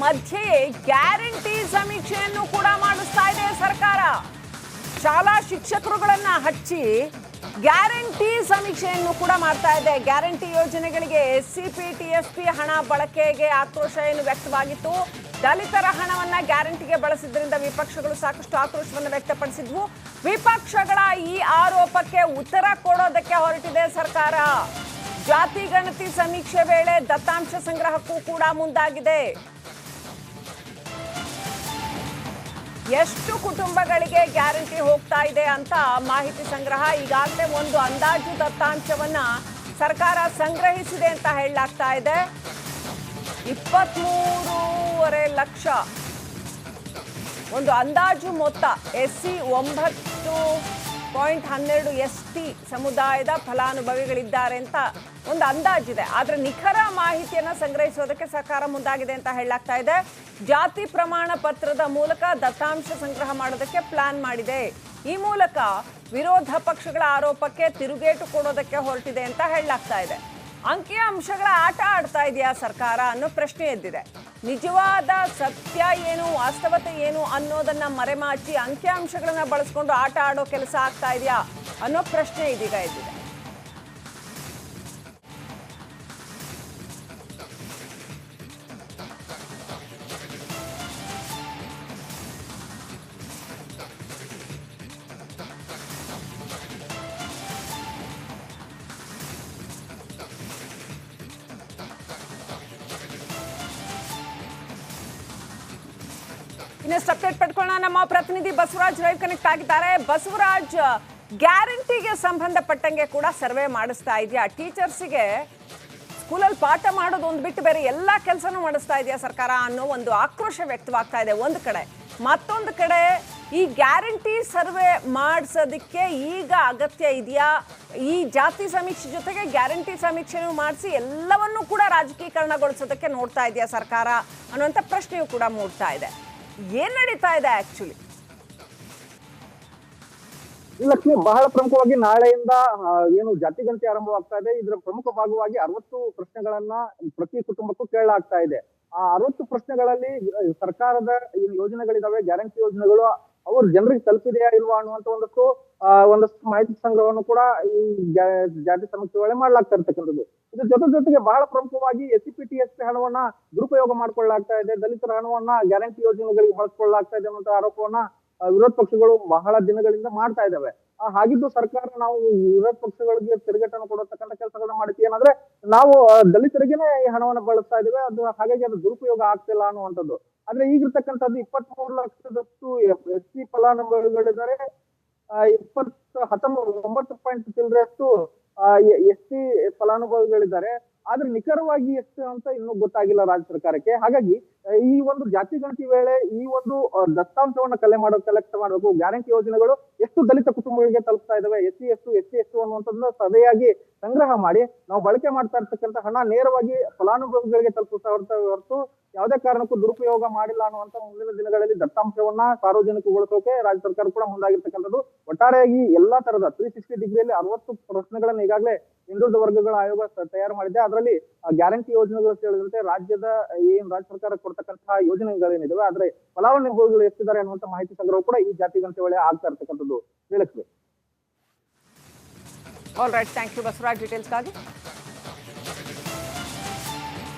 ಮಧ್ಯೆಯೇ ಗ್ಯಾರಂಟಿ ಸಮೀಕ್ಷೆಯನ್ನು ಕೂಡ ಮಾಡಿಸ್ತಾ ಇದೆ ಸರ್ಕಾರ. ಶಾಲಾ ಶಿಕ್ಷಕರುಗಳನ್ನ ಹಚ್ಚಿ ಗ್ಯಾರಂಟಿ ಸಮೀಕ್ಷೆಯನ್ನು ಕೂಡ ಮಾಡ್ತಾ ಇದೆ. ಗ್ಯಾರಂಟಿ ಯೋಜನೆಗಳಿಗೆ SCP TSP ಹಣ ಬಳಕೆಗೆ ಆಕ್ರೋಶ ಏನು ವ್ಯಕ್ತವಾಗಿತ್ತು. ದಲಿತರ ಹಣವನ್ನ ಗ್ಯಾರಂಟಿಗೆ ಬಳಸಿದ್ರಿಂದ ವಿಪಕ್ಷಗಳು ಸಾಕಷ್ಟು ಆಕ್ರೋಶವನ್ನು ವ್ಯಕ್ತಪಡಿಸಿದ್ವು. ವಿಪಕ್ಷಗಳ ಈ ಆರೋಪಕ್ಕೆ ಉತ್ತರ ಕೊಡೋದಕ್ಕೆ ಹೊರಟಿದೆ ಸರ್ಕಾರ. ಜಾತಿ ಗಣತಿ ಸಮೀಕ್ಷೆ ವೇಳೆ ದತ್ತಾಂಶ ಸಂಗ್ರಹಕ್ಕೂ ಕೂಡ ಮುಂದಾಗಿದೆ. ಎಷ್ಟು ಕುಟುಂಬಗಳಿಗೆ ಗ್ಯಾರಂಟಿ ಹೋಗ್ತಾ ಇದೆ ಅಂತ ಮಾಹಿತಿ ಸಂಗ್ರಹ. ಈಗಾಗಲೇ ಒಂದು ಅಂದಾಜು ದತ್ತಾಂಶವನ್ನ ಸರ್ಕಾರ ಸಂಗ್ರಹಿಸಿದೆ ಅಂತ ಹೇಳಲಾಗ್ತಾ ಇದೆ. 23.5 ಲಕ್ಷ ಒಂದು ಅಂದಾಜು ಮೊತ್ತ. SC 9.12 ST ಸಮುದಾಯದ ಫಲಾನುಭವಿಗಳಿದ್ದಾರೆ ಅಂತ ಒಂದು ಅಂದಾಜಿದೆ. ಆದ್ರೆ ನಿಖರ ಮಾಹಿತಿಯನ್ನ ಸಂಗ್ರಹಿಸೋದಕ್ಕೆ ಸರ್ಕಾರ ಮುಂದಾಗಿದೆ ಅಂತ ಹೇಳಲಾಗ್ತಾ ಇದೆ. ಜಾತಿ ಪ್ರಮಾಣ ಪತ್ರದ ಮೂಲಕ ದತ್ತಾಂಶ ಸಂಗ್ರಹ ಮಾಡೋದಕ್ಕೆ ಪ್ಲಾನ್ ಮಾಡಿದೆ. ಈ ಮೂಲಕ ವಿರೋಧ ಪಕ್ಷಗಳ ಆರೋಪಕ್ಕೆ ತಿರುಗೇಟು ಕೊಡೋದಕ್ಕೆ ಹೊರಟಿದೆ ಅಂತ ಹೇಳಲಾಗ್ತಾ ಇದೆ. ಅಂಕಿಅಂಶಗಳ ಆಟ ಆಡ್ತಾ ಇದೆಯಾ ಸರ್ಕಾರ ಅನ್ನೋ ಪ್ರಶ್ನೆ ಎದ್ದಿದೆ. ನಿಜವಾದ ಸತ್ಯ ಏನು, ವಾಸ್ತವತೆ ಏನು ಅನ್ನೋದನ್ನ ಮರೆಮಾಚಿ ಅಂಕಿಅಂಶಗಳನ್ನ ಬಳಸ್ಕೊಂಡು ಆಟ ಆಡೋ ಕೆಲಸ ಆಗ್ತಾ ಇದೆಯಾ ಅನ್ನೋ ಪ್ರಶ್ನೆ ಇದೀಗ ಎದ್ದಿದೆ. ಇನ್ನಷ್ಟು ಅಪ್ಡೇಟ್ ಪಡ್ಕೊಳ್ಳೋಣ. ನಮ್ಮ ಪ್ರತಿನಿಧಿ ಬಸವರಾಜ್ ಲೈವ್ ಕನೆಕ್ಟ್ ಆಗಿದ್ದಾರೆ. ಬಸವರಾಜ್, ಗ್ಯಾರಂಟಿಗೆ ಸಂಬಂಧಪಟ್ಟಂಗೆ ಕೂಡ ಸರ್ವೆ ಮಾಡಿಸ್ತಾ ಇದೆಯಾ? ಟೀಚರ್ಸ್ಗೆ ಸ್ಕೂಲಲ್ಲಿ ಪಾಠ ಮಾಡೋದು ಒಂದು ಬಿಟ್ಟು ಬೇರೆ ಎಲ್ಲ ಕೆಲಸನೂ ಮಾಡಿಸ್ತಾ ಇದೆಯಾ ಸರ್ಕಾರ ಅನ್ನೋ ಒಂದು ಆಕ್ರೋಶ ವ್ಯಕ್ತವಾಗ್ತಾ ಇದೆ ಒಂದು ಕಡೆ. ಮತ್ತೊಂದು ಕಡೆ ಈ ಗ್ಯಾರಂಟಿ ಸರ್ವೆ ಮಾಡಿಸೋದಕ್ಕೆ ಈಗ ಅಗತ್ಯ ಇದೆಯಾ? ಈ ಜಾತಿ ಸಮೀಕ್ಷೆ ಜೊತೆಗೆ ಗ್ಯಾರಂಟಿ ಸಮೀಕ್ಷೆನೂ ಮಾಡಿಸಿ ಎಲ್ಲವನ್ನೂ ಕೂಡ ರಾಜಕೀಕರಣಗೊಳಿಸೋದಕ್ಕೆ ನೋಡ್ತಾ ಇದೆಯಾ ಸರ್ಕಾರ ಅನ್ನುವಂಥ ಪ್ರಶ್ನೆಯೂ ಕೂಡ ಮೂಡ್ತಾ ಇದೆ. ಏನ್ ನಡೀತಾ ಇದೆ ಆಕ್ಚುಲಿ? ಲಕ್ಷ್ಮಿ, ಬಹಳ ಪ್ರಮುಖವಾಗಿ ನಾಳೆಯಿಂದ ಏನು ಜಾತಿ ಗಣತಿ ಆರಂಭವಾಗ್ತಾ ಇದೆ. ಇದರ ಪ್ರಮುಖ ಭಾಗವಾಗಿ 60 ಪ್ರಶ್ನೆಗಳನ್ನ ಪ್ರತಿ ಕುಟುಂಬಕ್ಕೂ ಕೇಳಲಾಗ್ತಾ ಇದೆ. ಆ 60 ಪ್ರಶ್ನೆಗಳಲ್ಲಿ ಸರ್ಕಾರದ ಏನು ಯೋಜನೆಗಳಿದಾವೆ, ಗ್ಯಾರಂಟಿ ಯೋಜನೆಗಳು ಅವ್ರ ಜನರಿಗೆ ತಲುಪಿದೆಯಾ ಇಲ್ವಾ ಅನ್ನುವಂತ ಒಂದಷ್ಟು ಮಾಹಿತಿ ಸಂಗ್ರಹವನ್ನು ಕೂಡ ಈ ಜಾತಿ ಸಮೀಕ್ಷೆ ವೇಳೆ ಮಾಡ್ಲಾಗ್ತಾ ಇರ್ತಕ್ಕಂಥದ್ದು. ಇದ್ರ ಜೊತೆಗೆ ಬಹಳ ಪ್ರಮುಖವಾಗಿ SCP TSP ಹಣವನ್ನ ದುರುಪಯೋಗ ಮಾಡ್ಕೊಳ್ಳಲಾಗ್ತಾ ಇದೆ, ದಲಿತರ ಹಣವನ್ನ ಗ್ಯಾರಂಟಿ ಯೋಜನೆಗಳಿಗೆ ಬಳಸ್ಕೊಳ್ಳಲಾಗ್ತಾ ಇದೆ ಅನ್ನುವಂತ ಆರೋಪವನ್ನ ವಿರೋಧ ಪಕ್ಷಗಳು ಬಹಳ ದಿನಗಳಿಂದ ಮಾಡ್ತಾ ಇದ್ದಾವೆ. ಹಾಗಿದ್ದು ಸರ್ಕಾರ ನಾವು ವಿರೋಧ ಪಕ್ಷಗಳಿಗೆ ತಿರುಗೇಟನ್ನು ಕೊಡತಕ್ಕಂಥ ಕೆಲಸಗಳನ್ನ ಮಾಡಿದ್ವಿ. ಏನಂದ್ರೆ ನಾವು ದಲಿತರಿಗೇನೆ ಈ ಹಣವನ್ನ ಬಳಸ್ತಾ ಇದ್ದೇವೆ, ಹಾಗಾಗಿ ಅದು ದುರುಪಯೋಗ ಆಗ್ತಿಲ್ಲ ಅನ್ನುವಂಥದ್ದು. ಆದ್ರೆ ಈಗಿರ್ತಕ್ಕಂಥದ್ದು 23 ಲಕ್ಷದಷ್ಟು SC ಫಲಾನುಭವಿಗಳಿದ್ದಾರೆ. 9 ಪಾಯಿಂಟ್ ಚಿಲ್ಲರೆಯಷ್ಟು ST ಫಲಾನುಭವಿಗಳಿದ್ದಾರೆ. ಆದ್ರೆ ನಿಖರವಾಗಿ ಎಷ್ಟು ಅಂತ ಇನ್ನೂ ಗೊತ್ತಾಗಿಲ್ಲ ರಾಜ್ಯ ಸರ್ಕಾರಕ್ಕೆ. ಹಾಗಾಗಿ ಈ ಒಂದು ಜಾತಿ ಗಣತಿ ವೇಳೆ ಈ ಒಂದು ದತ್ತಾಂಶವನ್ನ ಕಲೆಕ್ಟ್ ಮಾಡಬೇಕು. ಗ್ಯಾರಂಟಿ ಯೋಜನೆಗಳು ಎಷ್ಟು ದಲಿತ ಕುಟುಂಬಗಳಿಗೆ ತಲುಪ್ತಾ ಇದಾವೆ, SC ಎಷ್ಟು ಅನ್ನುವಂಥದ್ದನ್ನ ಸರಿಯಾಗಿ ಸಂಗ್ರಹ ಮಾಡಿ ನಾವು ಬಳಕೆ ಮಾಡ್ತಾ ಇರ್ತಕ್ಕಂಥ ಹಣ ನೇರವಾಗಿ ಫಲಾನುಭವಿಗಳಿಗೆ ತಲುಪಿಸ್ತಾ ಹೊರತು ಯಾವುದೇ ಕಾರಣಕ್ಕೂ ದುರುಪಯೋಗ ಮಾಡಿಲ್ಲ ಅನ್ನುವಂತ ಮುಂದಿನ ದಿನಗಳಲ್ಲಿ ದತ್ತಾಂಶವನ್ನ ಸಾರ್ವಜನಿಕಗೊಳಿಸೋಕೆ ರಾಜ್ಯ ಸರ್ಕಾರ ಕೂಡ ಮುಂದಾಗಿರ್ತಕ್ಕಂಥದ್ದು. ಒಟ್ಟಾರೆಯಾಗಿ ಎಲ್ಲಾ ತರದ 360 ಡಿಗ್ರಿಯಲ್ಲಿ 60 ಪ್ರಶ್ನೆಗಳನ್ನ ಈಗಾಗಲೇ ಹಿಂದುಳಿದ ವರ್ಗಗಳ ಆಯೋಗ ತಯಾರು ಮಾಡಿದೆ. ಅದರಲ್ಲಿ ಗ್ಯಾರಂಟಿ ಯೋಜನೆಗಳು ಸೇರಿದಂತೆ ರಾಜ್ಯ ಸರ್ಕಾರ ಕೊಡ್ತಕ್ಕಂತಹ ಯೋಜನೆಗಳೇನಿದಾವೆ ಆದ್ರೆ ಫಲಾನುಭವಿಗಳು ಎಷ್ಟಿದ್ದಾರೆ ಅನ್ನುವಂತ ಮಾಹಿತಿ ಸಂಗ್ರಹ ಕೂಡ ಈ ಜಾತಿ ಗಣತಿ ವೇಳೆ ಆಗ್ತಾ ಇರ್ತಕ್ಕಂಥದ್ದು. ಹೇಳಕ್ಕೆ all right, thank you Basavaraj ಡೀಟೇಲ್ಸ್ಗಾಗಿ.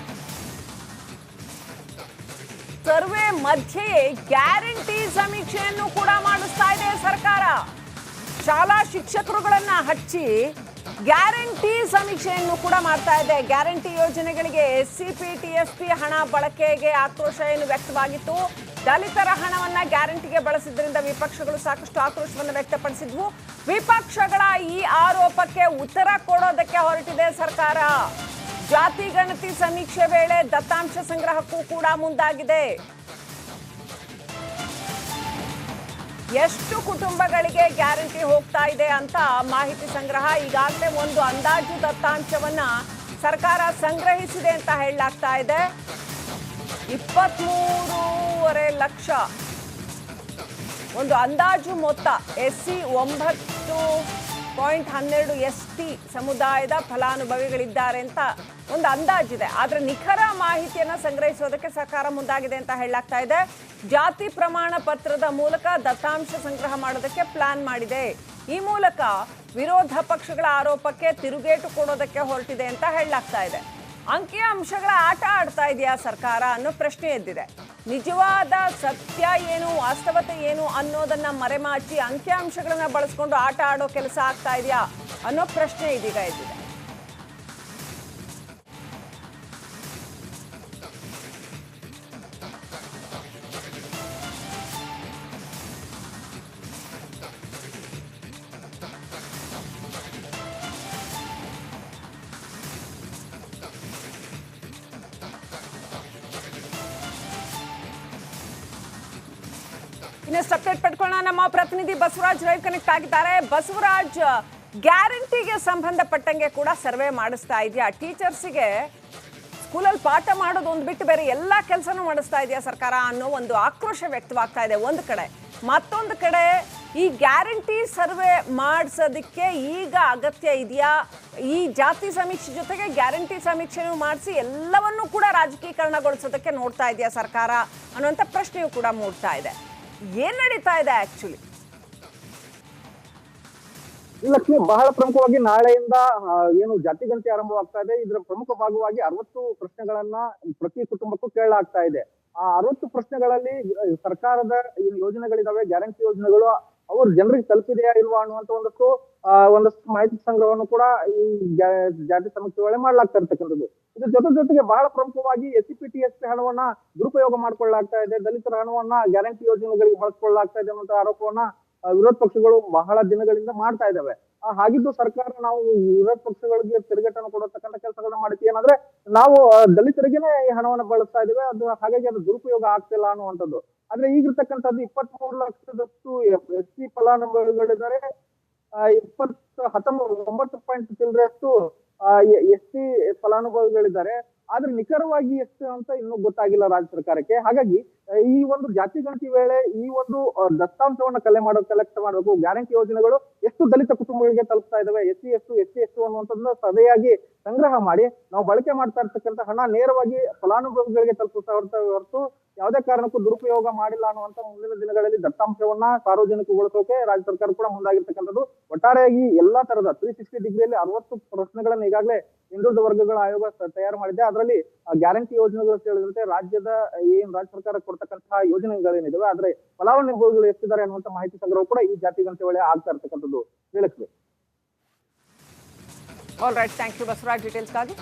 ಸರ್ವೆ ಮಧ್ಯೆಯೇ ಗ್ಯಾರಂಟಿ ಸಮೀಕ್ಷೆಯನ್ನು ಕೂಡ ಮಾಡಿಸ್ತಾ ಇದೆ ಸರ್ಕಾರ. ಶಾಲಾ ಶಿಕ್ಷಕರುಗಳನ್ನ ಹಚ್ಚಿ ಗ್ಯಾರಂಟಿ ಸಮೀಕ್ಷೆಯನ್ನು ಕೂಡ ಮಾಡ್ತಾ ಇದೆ. ಗ್ಯಾರಂಟಿ ಯೋಜನೆಗಳಿಗೆ SCP TSP ಹಣ ಬಳಕೆಗೆ ಆಕ್ರೋಶ ಏನು ವ್ಯಕ್ತವಾಗಿತ್ತು. ದಲಿತರ ಹಣವನ್ನ ಗ್ಯಾರಂಟಿಗೆ ಬಳಸಿದ್ರಿಂದ ವಿಪಕ್ಷಗಳು ಸಾಕಷ್ಟು ಆಕ್ರೋಶವನ್ನು ವ್ಯಕ್ತಪಡಿಸಿದ್ವು. ವಿಪಕ್ಷಗಳ ಈ ಆರೋಪಕ್ಕೆ ಉತ್ತರ ಕೊಡೋದಕ್ಕೆ ಹೊರಟಿದೆ ಸರ್ಕಾರ. ಜಾತಿ ಗಣತಿ ಸಮೀಕ್ಷೆ ವೇಳೆ ದತ್ತಾಂಶ ಸಂಗ್ರಹಕ್ಕೂ ಕೂಡ ಮುಂದಾಗಿದೆ. ಎಷ್ಟು ಕುಟುಂಬಗಳಿಗೆ ಗ್ಯಾರಂಟಿ ಹೋಗ್ತಾ ಇದೆ ಅಂತ ಮಾಹಿತಿ ಸಂಗ್ರಹ. ಈಗಾಗಲೇ ಒಂದು ಅಂದಾಜು ದತ್ತಾಂಶವನ್ನ ಸರ್ಕಾರ ಸಂಗ್ರಹಿಸಿದೆ ಅಂತ ಹೇಳಲಾಗ್ತಾ ಇದೆ. 23.5 ಲಕ್ಷ ಒಂದು ಅಂದಾಜು ಮೊತ್ತ. SC 9.12 ST ಸಮುದಾಯದ ಫಲಾನುಭವಿಗಳಿದ್ದಾರೆ ಅಂತ ಒಂದು ಅಂದಾಜಿದೆ. ಆದ್ರೆ ನಿಖರ ಮಾಹಿತಿಯನ್ನ ಸಂಗ್ರಹಿಸೋದಕ್ಕೆ ಸರ್ಕಾರ ಮುಂದಾಗಿದೆ ಅಂತ ಹೇಳಲಾಗ್ತಾ ಇದೆ. ಜಾತಿ ಪ್ರಮಾಣ ಪತ್ರದ ಮೂಲಕ ದತ್ತಾಂಶ ಸಂಗ್ರಹ ಮಾಡೋದಕ್ಕೆ ಪ್ಲಾನ್ ಮಾಡಿದೆ. ಈ ಮೂಲಕ ವಿರೋಧ ಪಕ್ಷಗಳ ಆರೋಪಕ್ಕೆ ತಿರುಗೇಟು ಕೊಡೋದಕ್ಕೆ ಹೊರಟಿದೆ ಅಂತ ಹೇಳಲಾಗ್ತಾ ಇದೆ. ಅಂಕಿಅಂಶಗಳ ಆಟ ಆಡ್ತಾ ಇದೆಯಾ ಸರ್ಕಾರ ಅನ್ನೋ ಪ್ರಶ್ನೆ ಎದ್ದಿದೆ. ನಿಜವಾದ ಸತ್ಯ ಏನು, ವಾಸ್ತವತೆ ಏನು ಅನ್ನೋದನ್ನ ಮರೆಮಾಚಿ ಅಂಕಿಅಂಶಗಳನ್ನ ಬಳಸ್ಕೊಂಡು ಆಟ ಆಡೋ ಕೆಲಸ ಆಗ್ತಾ ಇದೆಯಾ ಅನ್ನೋ ಪ್ರಶ್ನೆ ಇದೀಗ ಎದ್ದಿದೆ. ಇನ್ನಷ್ಟು ಅಪ್ಡೇಟ್ ಪಡ್ಕೊಳ್ಳೋಣ. ನಮ್ಮ ಪ್ರತಿನಿಧಿ ಬಸವರಾಜ್ ಲೈವ್ ಕನೆಕ್ಟ್ ಆಗಿದ್ದಾರೆ. ಬಸವರಾಜ್, ಗ್ಯಾರಂಟಿಗೆ ಸಂಬಂಧಪಟ್ಟಂಗೆ ಕೂಡ ಸರ್ವೆ ಮಾಡಿಸ್ತಾ ಇದೆಯಾ? ಟೀಚರ್ಸಿಗೆ ಸ್ಕೂಲಲ್ಲಿ ಪಾಠ ಮಾಡೋದು ಒಂದು ಬಿಟ್ಟು ಬೇರೆ ಎಲ್ಲ ಕೆಲಸನೂ ಮಾಡಿಸ್ತಾ ಇದೆಯಾ ಸರ್ಕಾರ ಅನ್ನೋ ಒಂದು ಆಕ್ರೋಶ ವ್ಯಕ್ತವಾಗ್ತಾ ಇದೆ ಒಂದು ಕಡೆ. ಮತ್ತೊಂದು ಕಡೆ ಈ ಗ್ಯಾರಂಟಿ ಸರ್ವೆ ಮಾಡಿಸೋದಕ್ಕೆ ಈಗ ಅಗತ್ಯ ಇದೆಯಾ? ಈ ಜಾತಿ ಸಮೀಕ್ಷೆ ಜೊತೆಗೆ ಗ್ಯಾರಂಟಿ ಸಮೀಕ್ಷೆನೂ ಮಾಡಿಸಿ ಎಲ್ಲವನ್ನೂ ಕೂಡ ರಾಜಕೀಕರಣಗೊಳಿಸೋದಕ್ಕೆ ನೋಡ್ತಾ ಇದೆಯಾ ಸರ್ಕಾರ ಅನ್ನುವಂಥ ಪ್ರಶ್ನೆಯೂ ಕೂಡ ಮೂಡ್ತಾ ಇದೆ. ಏನ್ ನಡೀತಾ ಇದೆ ಆಕ್ಚುಲಿ? ಲಕ್ಷ್ಮಿ, ಬಹಳ ಪ್ರಮುಖವಾಗಿ ನಾಳೆಯಿಂದ ಏನು ಜಾತಿ ಗಣತಿ ಆರಂಭವಾಗ್ತಾ ಇದೆ. ಇದರ ಪ್ರಮುಖ ಭಾಗವಾಗಿ 60 ಪ್ರಶ್ನೆಗಳನ್ನ ಪ್ರತಿ ಕುಟುಂಬಕ್ಕೂ ಕೇಳಲಾಗ್ತಾ ಇದೆ. ಆ 60 ಪ್ರಶ್ನೆಗಳಲ್ಲಿ ಸರ್ಕಾರದ ಏನು ಯೋಜನೆಗಳಿದಾವೆ, ಗ್ಯಾರಂಟಿ ಯೋಜನೆಗಳು ಅವ್ರ ಜನರಿಗೆ ತಲುಪಿದೆಯಾ ಇಲ್ವಾ ಅನ್ನುವಂತ ಒಂದಷ್ಟು ಮಾಹಿತಿ ಸಂಗ್ರಹವನ್ನು ಕೂಡ ಈ ಜಾತಿ ಸಮೀಕ್ಷೆ ವೇಳೆ ಮಾಡ್ಲಾಗ್ತಾ ಇರ್ತಕ್ಕಂಥದ್ದು. ಇದ್ರ ಜೊತೆಗೆ ಬಹಳ ಪ್ರಮುಖವಾಗಿ SC/PTSP ಹಣವನ್ನ ದುರುಪಯೋಗ ಮಾಡ್ಕೊಳ್ಳಲಾಗ್ತಾ ಇದೆ, ದಲಿತರ ಹಣವನ್ನ ಗ್ಯಾರಂಟಿ ಯೋಜನೆಗಳಿಗೆ ಬಳಸ್ಕೊಳ್ಳಲಾಗ್ತಾ ಇದೆ ಅನ್ನುವಂತ ಆರೋಪವನ್ನ ವಿರೋಧ ಪಕ್ಷಗಳು ಬಹಳ ದಿನಗಳಿಂದ ಮಾಡ್ತಾ ಇದ್ದಾವೆ. ಹಾಗಿದ್ದು ಸರ್ಕಾರ ನಾವು ವಿರೋಧ ಪಕ್ಷಗಳಿಗೆ ತಿರುಗೇಟನ್ನು ಕೊಡತಕ್ಕಂಥ ಕೆಲಸಗಳನ್ನ ಮಾಡಿದ್ವಿ. ಏನಂದ್ರೆ ನಾವು ದಲಿತರಿಗೆನೆ ಈ ಹಣವನ್ನ ಬಳಸ್ತಾ ಇದ್ದೇವೆ, ಹಾಗಾಗಿ ಅದು ದುರುಪಯೋಗ ಆಗ್ತಿಲ್ಲ ಅನ್ನುವಂಥದ್ದು. ಆದ್ರೆ ಈಗಿರ್ತಕ್ಕಂಥದ್ದು 23 ಲಕ್ಷದಷ್ಟು SC ಫಲಾನುಭವಿಗಳಿದ್ದಾರೆ. 9 ಪಾಯಿಂಟ್ ಚಿಲ್ಲರೆಯಷ್ಟು SC ಫಲಾನುಭವಿಗಳಿದ್ದಾರೆ. ಆದ್ರೆ ನಿಖರವಾಗಿ ಎಷ್ಟು ಅಂತ ಇನ್ನೂ ಗೊತ್ತಾಗಿಲ್ಲ ರಾಜ್ಯ ಸರ್ಕಾರಕ್ಕೆ. ಹಾಗಾಗಿ ಈ ಒಂದು ಜಾತಿ ಗಣತಿ ವೇಳೆ ಈ ಒಂದು ದತ್ತಾಂಶವನ್ನ ಕಲೆಕ್ಟ್ ಮಾಡಬೇಕು. ಗ್ಯಾರಂಟಿ ಯೋಜನೆಗಳು ಎಷ್ಟು ದಲಿತ ಕುಟುಂಬಗಳಿಗೆ ತಲುಪ್ತಾ ಇದಾವೆ, SC ಎಷ್ಟು ಅನ್ನುವಂಥದ್ದನ್ನ ಸರಿಯಾಗಿ ಸಂಗ್ರಹ ಮಾಡಿ ನಾವು ಬಳಕೆ ಮಾಡ್ತಾ ಇರ್ತಕ್ಕಂಥ ಹಣ ನೇರವಾಗಿ ಫಲಾನುಭವಿಗಳಿಗೆ ತಲುಪಿಸ್ತಾ ಹೊರತು ಯಾವುದೇ ಕಾರಣಕ್ಕೂ ದುರುಪಯೋಗ ಮಾಡಿಲ್ಲ ಅನ್ನುವಂತ ಮುಂದಿನ ದಿನಗಳಲ್ಲಿ ದತ್ತಾಂಶವನ್ನ ಸಾರ್ವಜನಿಕಗೊಳಿಸೋಕೆ ರಾಜ್ಯ ಸರ್ಕಾರ ಕೂಡ ಮುಂದಾಗಿರ್ತಕ್ಕಂಥದ್ದು. ಒಟ್ಟಾರೆಯಾಗಿ ಎಲ್ಲಾ ತರದ 360 ಡಿಗ್ರಿಯಲ್ಲಿ 60 ಪ್ರಶ್ನೆಗಳನ್ನ ಈಗಾಗಲೇ ಹಿಂದುಳಿದ ವರ್ಗಗಳ ಆಯೋಗ ತಯಾರು ಮಾಡಿದೆ. ಅದರಲ್ಲಿ ಗ್ಯಾರಂಟಿ ಯೋಜನೆಗಳು ಸೇರಿದಂತೆ ರಾಜ್ಯ ಸರ್ಕಾರ ಕೊಡ್ತಕ್ಕಂತಹ ಯೋಜನೆಗಳೇನಿದಾವೆ ಆದ್ರೆ ಫಲಾನುಭವಿಗಳು ಎಷ್ಟಿದ್ದಾರೆ ಅನ್ನುವಂತ ಮಾಹಿತಿ ಸಂಗ್ರಹ ಕೂಡ ಈ ಜಾತಿ ಗಣತಿ ವೇಳೆ ಆಗ್ತಾ ಇರ್ತಕ್ಕಂಥದ್ದು. All right, thank you Basavaraj ಡೀಟೇಲ್ಸ್ಗಾಗಿ.